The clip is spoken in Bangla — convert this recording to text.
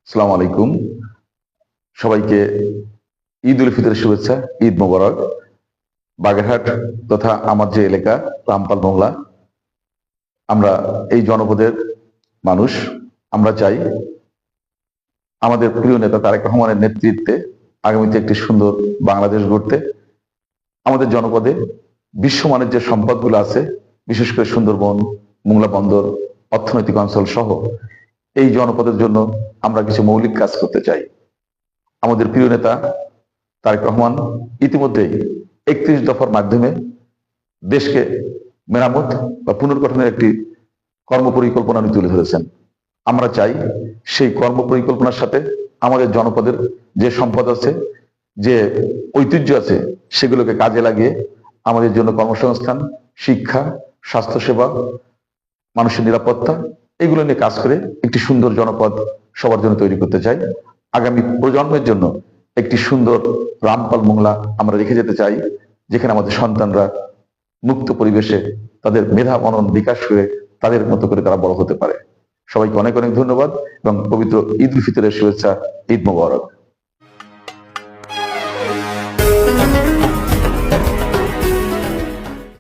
আসসালামু আলাইকুম। সবাইকে ঈদ উল ফিতরের শুভেচ্ছা। ঈদ মোবারক। বাগেরহাট তথা আমার যে এলাকা রামপাল মোংলা, আমরা এই জনপদের মানুষ। আমরা চাই আমাদের প্রিয় নেতা তারেক রহমানের নেতৃত্বে আগামীতে একটি সুন্দর বাংলাদেশ গড়তে। আমাদের জনপদে বিশ্বমানের যে সম্পদগুলো আছে, বিশেষ করে সুন্দরবন, মোংলা বন্দর, অর্থনৈতিক অঞ্চল সহ এই জনপদের জন্য আমরা কিছু মৌলিক কাজ করতে চাই। আমাদের প্রিয় নেতা তারেক রহমান ইতিমধ্যেই 31 দফার মাধ্যমে দেশকে মেরামত বা পুনর্গঠনের একটি কর্মপরিকল্পনা উনি তুলে ধরেছেন। আমরা চাই সেই কর্মপরিকল্পনার সাথে আমাদের জনপদের যে সম্পদ আছে, যে ঐতিহ্য আছে, সেগুলোকে কাজে লাগিয়ে আমাদের জন্য কর্মসংস্থান, শিক্ষা, স্বাস্থ্যসেবা, মানুষের নিরাপত্তা এগুলো নিয়ে কাজ করে একটি সুন্দর জনপদ সবার জন্য তৈরি করতে চাই। আগামী প্রজন্মের জন্য একটি সুন্দর রামপাল মোংলা আমরা রেখে যেতে চাই, যেখানে আমাদের সন্তানরা মুক্ত পরিবেশে তাদের মেধা মনন বিকাশ করে তাদের মতো করে তারা বড় হতে পারে। সবাইকে অনেক অনেক ধন্যবাদ এবং পবিত্র ঈদ উল ফিতরের শুভেচ্ছা। ঈদ মোবারক।